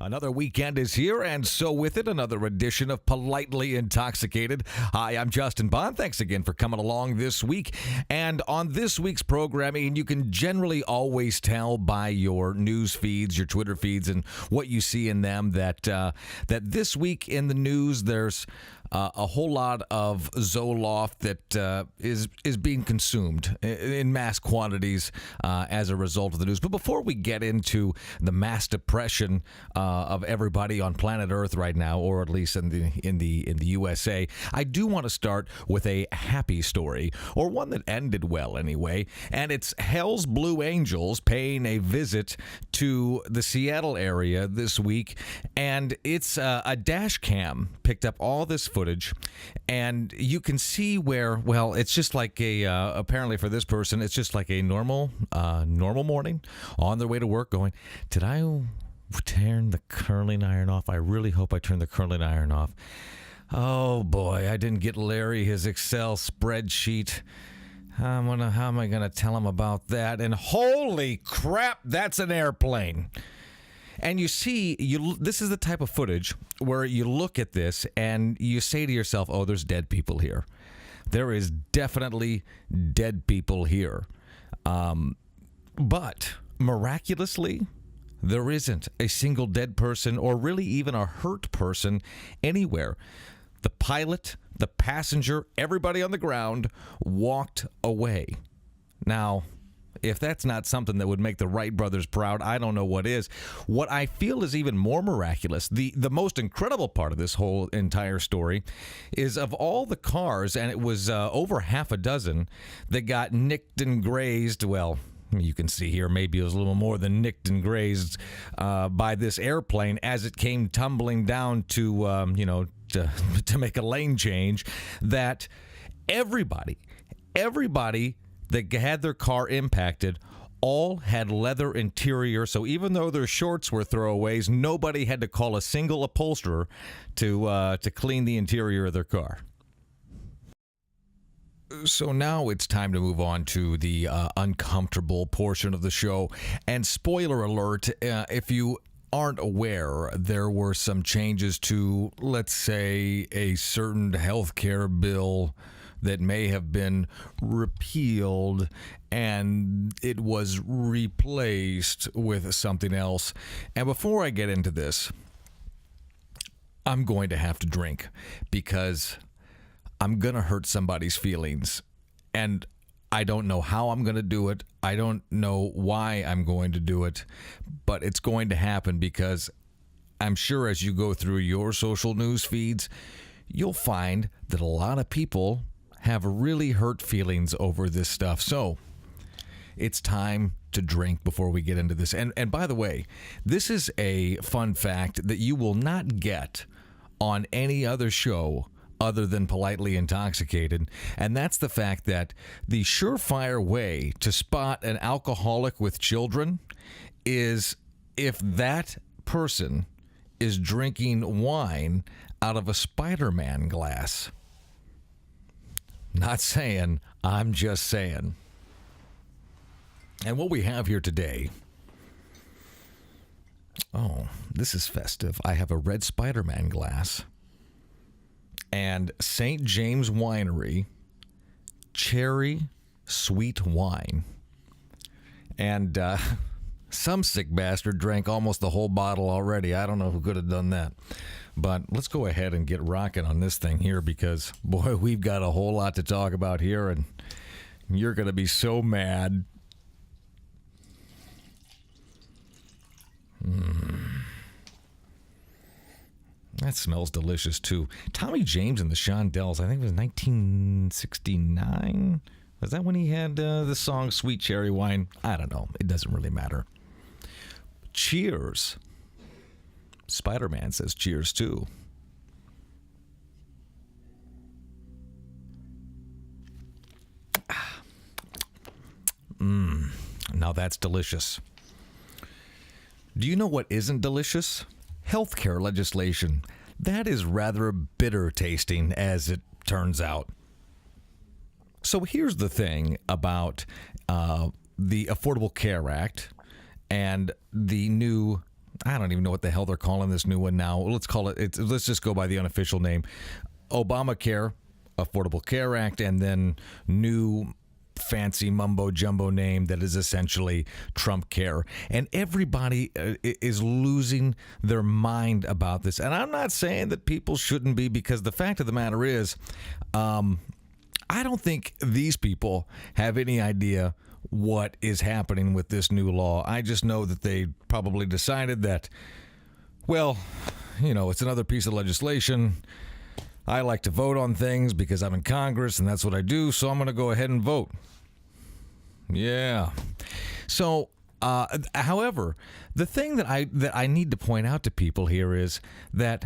Another weekend is here, and so with it, another edition of Politely Intoxicated. Hi, I'm Justin Bond. Thanks again for coming along this week. And on this week's programming, you can generally always tell by your news feeds, your Twitter feeds, and what you see in them that this week in the news, there's a whole lot of Zoloft that is being consumed in mass quantities as a result of the news. But before we get into the mass depression of everybody on planet Earth right now, or at least in the USA, I do want to start with a happy story, or one that ended well anyway. And it's Hell's Blue Angels paying a visit to the Seattle area this week, and it's a dash cam picked up all this footage, and you can see where, well, it's just like apparently for this person, it's just like a normal morning on their way to work going, did I turn the curling iron off? I really hope I turned the curling iron off. Oh boy, I didn't get Larry his Excel spreadsheet. How am I going to tell him about that? And holy crap, that's an airplane. And you see, this is the type of footage where you look at this and you say to yourself, oh, there's dead people here. There is definitely dead people here. But miraculously, there isn't a single dead person or really even a hurt person anywhere. The pilot, the passenger, everybody on the ground walked away. Now, if that's not something that would make the Wright brothers proud, I don't know what is. What I feel is even more miraculous, the most incredible part of this whole entire story, is of all the cars, and it was over half a dozen, that got nicked and grazed, well, you can see here, maybe it was a little more than nicked and grazed by this airplane as it came tumbling down to make a lane change, that everybody that had their car impacted all had leather interior, so even though their shorts were throwaways, nobody had to call a single upholsterer to clean the interior of their car. So now it's time to move on to the uncomfortable portion of the show. And spoiler alert, if you aren't aware, there were some changes to, let's say, a certain health care bill that may have been repealed, and it was replaced with something else. And before I get into this, I'm going to have to drink because I'm going to hurt somebody's feelings, and I don't know how I'm going to do it. I don't know why I'm going to do it, but it's going to happen because I'm sure as you go through your social news feeds, you'll find that a lot of people have really hurt feelings over this stuff. So it's time to drink before we get into this. And by the way, this is a fun fact that you will not get on any other show other than Politely Intoxicated, and that's the fact that the surefire way to spot an alcoholic with children is if that person is drinking wine out of a Spider-Man glass. Not saying, I'm just saying. And what we have here today, oh, this is festive. I have a red Spider-Man glass and St. James Winery cherry sweet wine. And some sick bastard drank almost the whole bottle already. I don't know who could have done that. But let's go ahead and get rocking on this thing here because, boy, we've got a whole lot to talk about here, and you're going to be so mad. That smells delicious, too. Tommy James and the Shondells, I think it was 1969. Was that when he had the song Sweet Cherry Wine? I don't know. It doesn't really matter. Cheers. Spider-Man says cheers, too. Now that's delicious. Do you know what isn't delicious? Healthcare legislation. That is rather bitter tasting, as it turns out. So here's the thing about the Affordable Care Act and the new I don't even know what the hell they're calling this new one now. Let's call it, let's just go by the unofficial name. Obamacare, Affordable Care Act, and then new fancy mumbo jumbo name that is essentially Trump Care. And everybody is losing their mind about this. And I'm not saying that people shouldn't be, because the fact of the matter is, I don't think these people have any idea what is happening with this new law. I just know that they probably decided that, well, it's another piece of legislation. I like to vote on things because I'm in Congress and that's what I do, so I'm going to go ahead and vote. Yeah. So, however, the thing that I need to point out to people here is that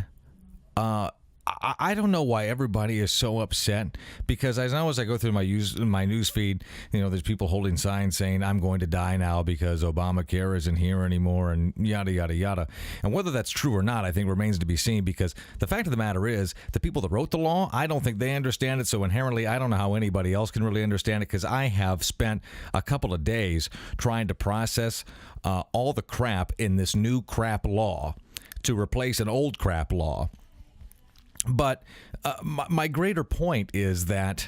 I don't know why everybody is so upset, because as I go through my news feed, there's people holding signs saying I'm going to die now because Obamacare isn't here anymore, and yada yada yada. And whether that's true or not, I think remains to be seen, because the fact of the matter is, the people that wrote the law, I don't think they understand it. So inherently, I don't know how anybody else can really understand it, because I have spent a couple of days trying to process all the crap in this new crap law to replace an old crap law. But my greater point is that,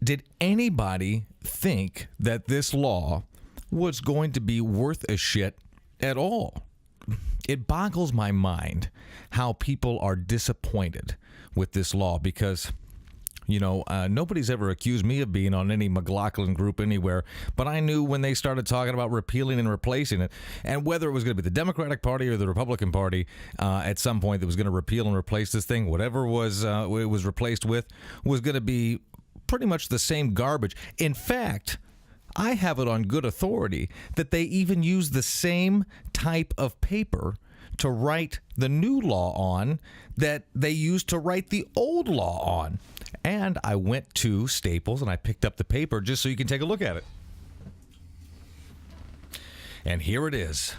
did anybody think that this law was going to be worth a shit at all? It boggles my mind how people are disappointed with this law, because nobody's ever accused me of being on any McLaughlin group anywhere, but I knew when they started talking about repealing and replacing it, and whether it was going to be the Democratic Party or the Republican Party at some point that was going to repeal and replace this thing, whatever it was replaced with, was going to be pretty much the same garbage. In fact, I have it on good authority that they even use the same type of paper to write the new law on that they used to write the old law on. And I went to Staples and I picked up the paper just so you can take a look at it. And here it is.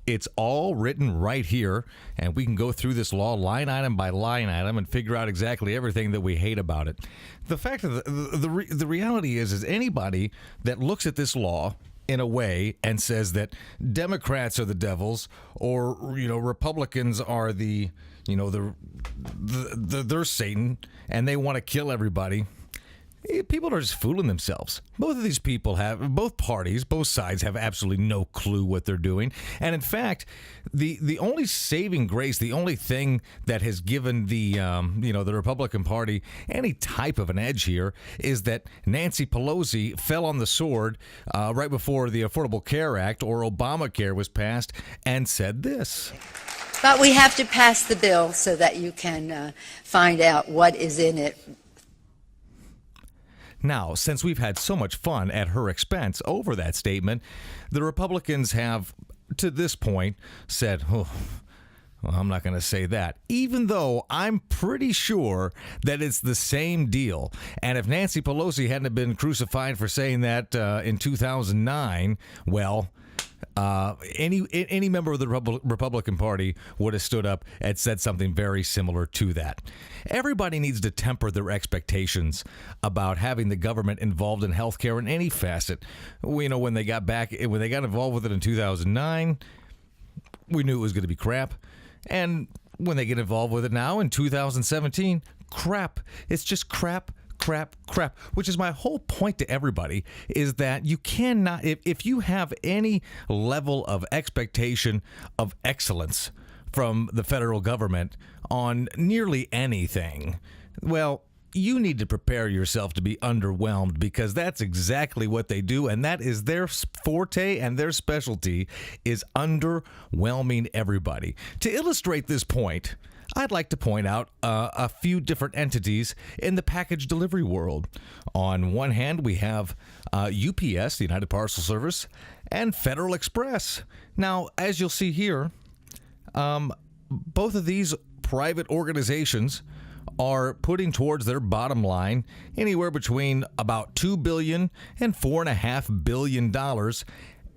It's all written right here, and we can go through this law line item by line item and figure out exactly everything that we hate about it. The fact of the reality is anybody that looks at this law in a way and says that Democrats are the devils, or Republicans are they're Satan and they want to kill everybody, people are just fooling themselves. Both parties, both sides have absolutely no clue what they're doing. And in fact, the only saving grace, the only thing that has given the Republican Party any type of an edge here, is that Nancy Pelosi fell on the sword right before the Affordable Care Act, or Obamacare, was passed, and said this. But we have to pass the bill so that you can find out what is in it. Now, since we've had so much fun at her expense over that statement, the Republicans have, to this point, said, well, I'm not going to say that, even though I'm pretty sure that it's the same deal. And if Nancy Pelosi hadn't been crucified for saying that in 2009, well, any member of the Republican Party would have stood up and said something very similar to that. Everybody needs to temper their expectations about having the government involved in healthcare in any facet. When they got involved with it in 2009, we knew it was going to be crap. And when they get involved with it now in 2017, crap. It's just crap. Which is my whole point to everybody, is that you cannot, if you have any level of expectation of excellence from the federal government on nearly anything, well, you need to prepare yourself to be underwhelmed, because that's exactly what they do, and that is their forte, and their specialty is underwhelming everybody. To illustrate this point, I'd like to point out a few different entities in the package delivery world. On one hand, we have UPS, the United Parcel Service, and Federal Express. Now, as you'll see here, both of these private organizations are putting towards their bottom line anywhere between about $2 billion and $4.5 billion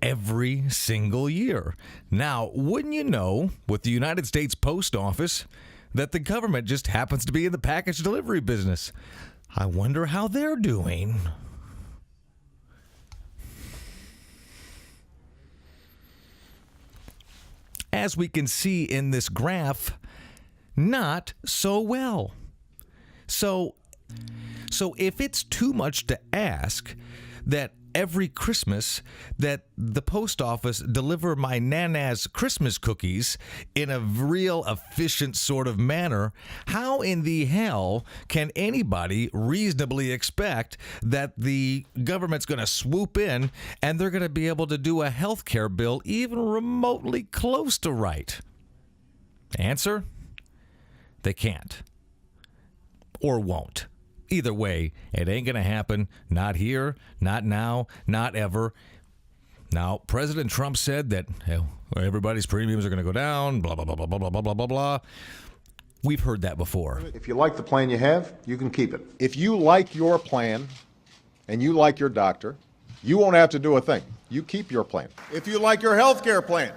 every single year. Now, wouldn't you know, with the United States Post Office, that the government just happens to be in the package delivery business? I wonder how they're doing. as we can see in this graph, not so well. So if it's too much to ask that every Christmas that the post office deliver my Nana's Christmas cookies in a real efficient sort of manner, how in the hell can anybody reasonably expect that the government's going to swoop in and they're going to be able to do a health care bill even remotely close to right? Answer: they can't. Or won't. Either way, it ain't going to happen. Not here, not now, not ever. Now, President Trump said that everybody's premiums are going to go down, blah, blah, blah, blah, blah, blah, blah, blah, blah. We've heard that before. If you like the plan you have, you can keep it. If you like your plan and you like your doctor, you won't have to do a thing. You keep your plan. If you like your health care plan,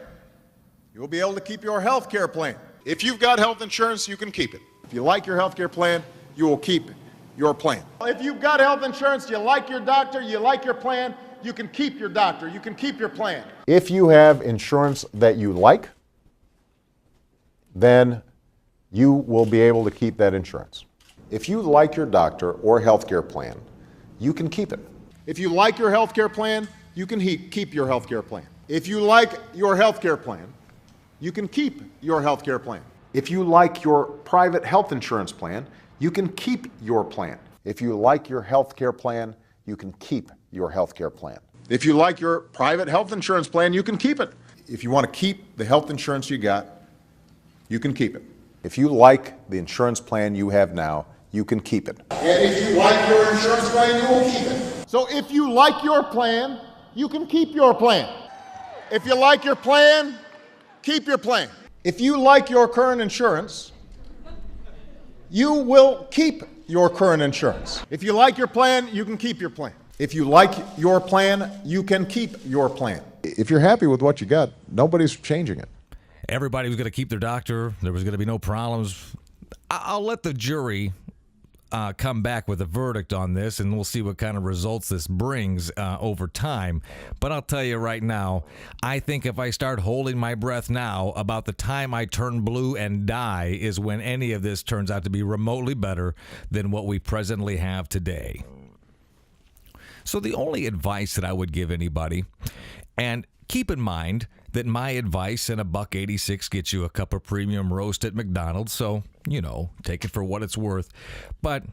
you'll be able to keep your health care plan. If you've got health insurance, you can keep it. If you like your health care plan, you will keep your plan. If you've got health insurance, you like your doctor, you like your plan, you can keep your doctor, you can keep your plan. If you have insurance that you like, then you will be able to keep that insurance. If you like your doctor or health care plan, you can keep it. If you like your health care plan, you can keep your health care plan. If you like your health care plan, you can keep your health care plan. If you like your private health insurance plan, you can keep your plan. If you like your health care plan, you can keep your health care plan. If you like your private health insurance plan, you can keep it. If you want to keep the health insurance you got, you can keep it. If you like the insurance plan you have now, you can keep it. And if you like your insurance plan, you will keep it. So if you like your plan, you can keep your plan. If you like your plan, keep your plan. If you like your current insurance, you will keep your current insurance. If you like your plan, you can keep your plan. If you like your plan, you can keep your plan. If you're happy with what you got, nobody's changing it. Everybody was going to keep their doctor. There was going to be no problems. I'll let the jury come back with a verdict on this, and we'll see what kind of results this brings over time. But I'll tell you right now, I think if I start holding my breath now, about the time I turn blue and die is when any of this turns out to be remotely better than what we presently have today. So the only advice that I would give anybody, and keep in mind that my advice and $1.86 gets you a cup of premium roast at McDonald's, so, take it for what it's worth. But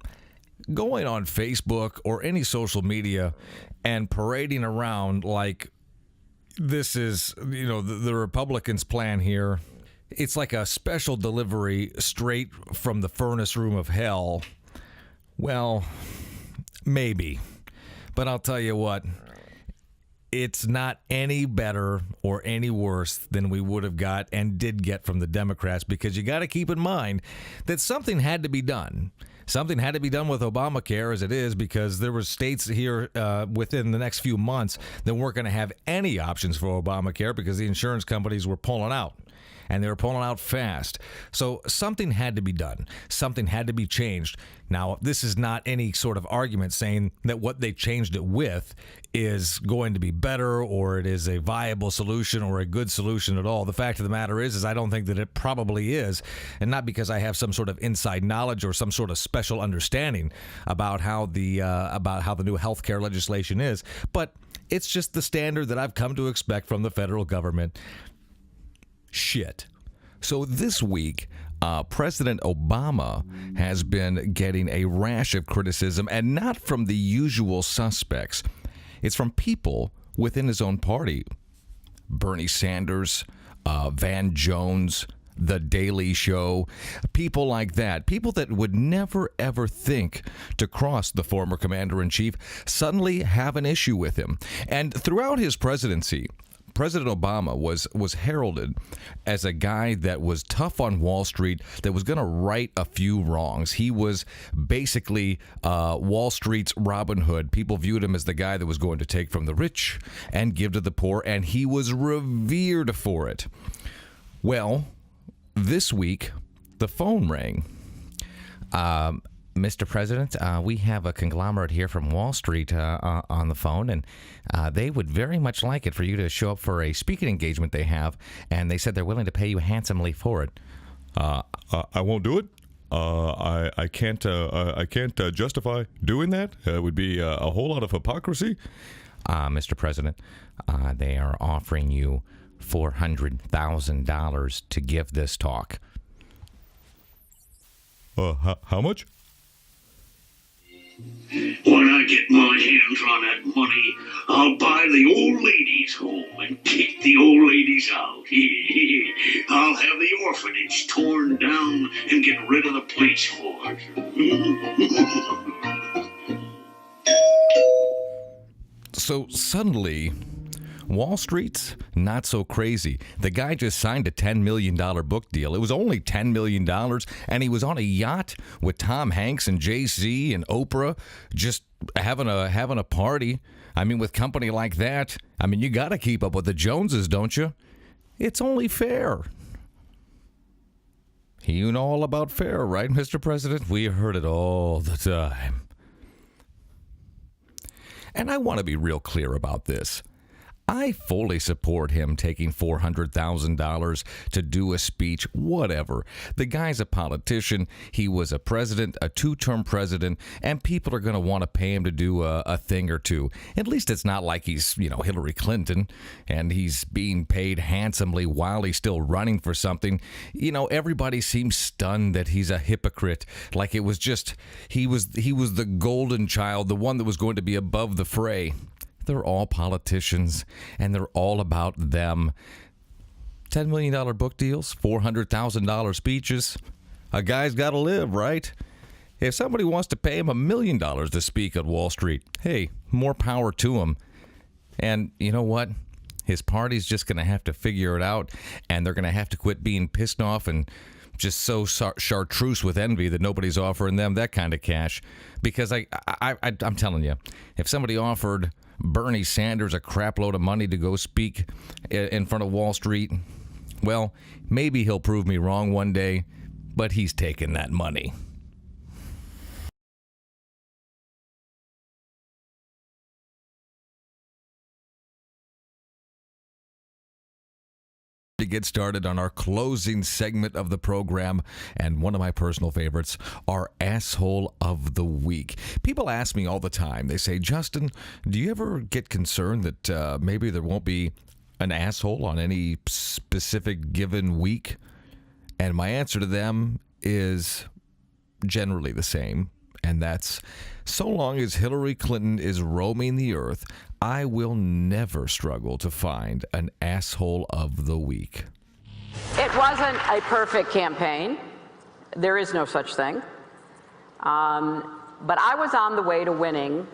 going on Facebook or any social media and parading around like this is, the Republicans' plan here, it's like a special delivery straight from the furnace room of hell. Well, maybe. But I'll tell you what, it's not any better or any worse than we would have got and did get from the Democrats, because you got to keep in mind that something had to be done. Something had to be done with Obamacare as it is, because there were states here within the next few months that weren't going to have any options for Obamacare because the insurance companies were pulling out. And they were pulling out fast. So something had to be done. Something had to be changed. Now, this is not any sort of argument saying that what they changed it with is going to be better or it is a viable solution or a good solution at all. The fact of the matter is I don't think that it probably is. And not because I have some sort of inside knowledge or some sort of special understanding about how the new health care legislation is. But it's just the standard that I've come to expect from the federal government. Shit. So this week, President Obama has been getting a rash of criticism, and not from the usual suspects. It's from people within his own party. Bernie Sanders, Van Jones, The Daily Show, people like that, people that would never, ever think to cross the former commander-in-chief suddenly have an issue with him. And throughout his presidency, President Obama was heralded as a guy that was tough on Wall Street, that was going to right a few wrongs. He was basically Wall Street's Robin Hood. People viewed him as the guy that was going to take from the rich and give to the poor, and he was revered for it. Well, this week, the phone rang. Mr. President, we have a conglomerate here from Wall Street on the phone, and they would very much like it for you to show up for a speaking engagement they have, and they said they're willing to pay you handsomely for it. I won't do it. I can't justify doing that. It would be a whole lot of hypocrisy. Mr. President, they are offering you $400,000 to give this talk. How much? When I get my hands on that money, I'll buy the old ladies' home and kick the old ladies out. I'll have the orphanage torn down and get rid of the place for it. So suddenly, Wall Street's not so crazy. The guy just signed a $10 million book deal. It was only $10 million, and he was on a yacht with Tom Hanks and Jay-Z and Oprah, just having a party. I mean, with company like that, I mean, you got to keep up with the Joneses, don't you? It's only fair. You know all about fair, right, Mr. President? We heard it all the time. And I want to be real clear about this. I fully support him taking $400,000 to do a speech, whatever. The guy's a politician. He was a president, a two-term president, and people are going to want to pay him to do a thing or two. At least it's not like he's, Hillary Clinton, and he's being paid handsomely while he's still running for something. Everybody seems stunned that he's a hypocrite, like it was just, he was the golden child, the one that was going to be above the fray. They're all politicians, and they're all about them. $10 million book deals, $400,000 speeches. A guy's got to live, right? If somebody wants to pay him $1 million to speak at Wall Street, hey, more power to him. And you know what? His party's just going to have to figure it out, and they're going to have to quit being pissed off and just so chartreuse with envy that nobody's offering them that kind of cash. Because I'm telling you, if somebody offered Bernie Sanders a crap load of money to go speak in front of Wall Street, well, maybe he'll prove me wrong one day, but he's taking that money. To get started on our closing segment of the program, and one of my personal favorites, our Asshole of the Week. People ask me all the time, they say, Justin, do you ever get concerned that maybe there won't be an asshole on any specific given week? And my answer to them is generally the same, and that's, so long as Hillary Clinton is roaming the earth, I will never struggle to find an asshole of the week. It wasn't a perfect campaign. There is no such thing. But I was on the way to winning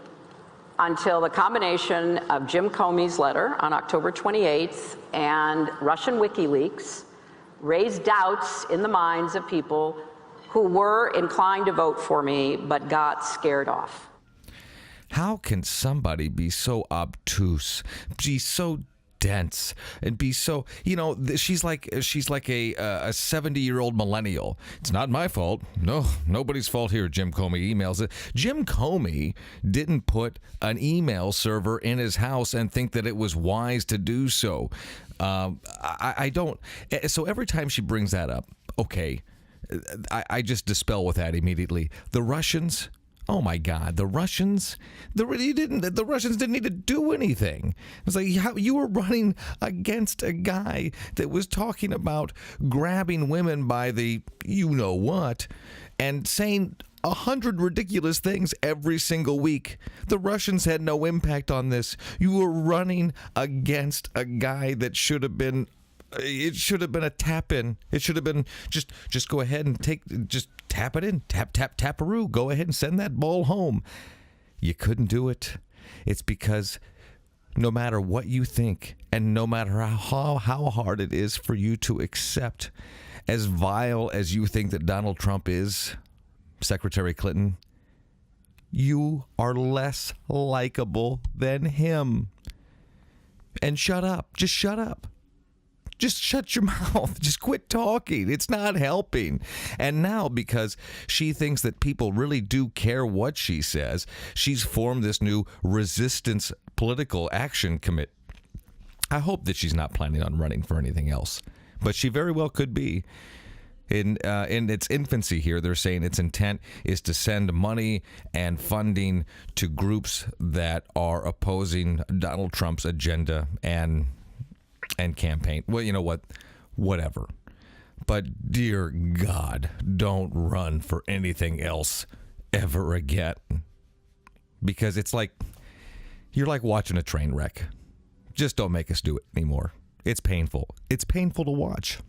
until the combination of Jim Comey's letter on October 28th and Russian WikiLeaks raised doubts in the minds of people who were inclined to vote for me but got scared off. How can somebody be so obtuse, be so dense, and be so, she's like a 70-year-old millennial. It's not my fault. No, nobody's fault here, Jim Comey emails it. Jim Comey didn't put an email server in his house and think that it was wise to do so. I don't. So every time she brings that up, okay, I just dispel with that immediately. The Russians, oh my God, the Russians didn't need to do anything. It's like, you were running against a guy that was talking about grabbing women by the you-know-what and saying 100 ridiculous things every single week. The Russians had no impact on this. You were running against a guy that should have been a tap in. It should have been just go ahead and just tap it in. Tap-a-roo. Go ahead and send that ball home. You couldn't do it. It's because no matter what you think, and no matter how hard it is for you to accept, as vile as you think that Donald Trump is, Secretary Clinton, you are less likable than him. And shut up. Just shut up. Just shut your mouth. Just quit talking. It's not helping. And now, because she thinks that people really do care what she says, she's formed this new resistance political action committee. I hope that she's not planning on running for anything else, but she very well could be. In its infancy here, they're saying its intent is to send money and funding to groups that are opposing Donald Trump's agenda and campaign. Well, you know what? Whatever. But dear God, don't run for anything else ever again. Because it's like, you're like watching a train wreck. Just don't make us do it anymore. It's painful. It's painful to watch.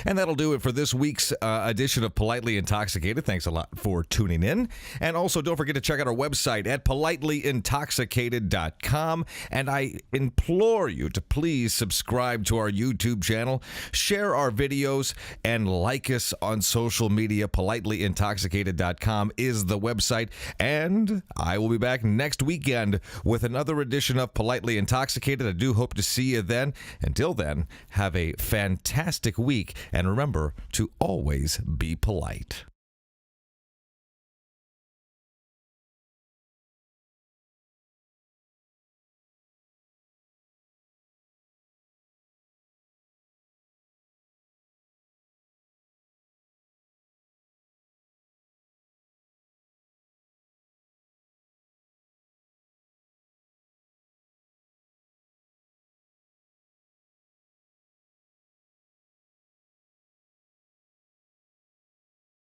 And that'll do it for this week's edition of Politely Intoxicated. Thanks a lot for tuning in. And also, don't forget to check out our website at politelyintoxicated.com. And I implore you to please subscribe to our YouTube channel, share our videos, and like us on social media. Politelyintoxicated.com is the website. And I will be back next weekend with another edition of Politely Intoxicated. I do hope to see you then. Until then, have a fantastic week. And remember to always be polite.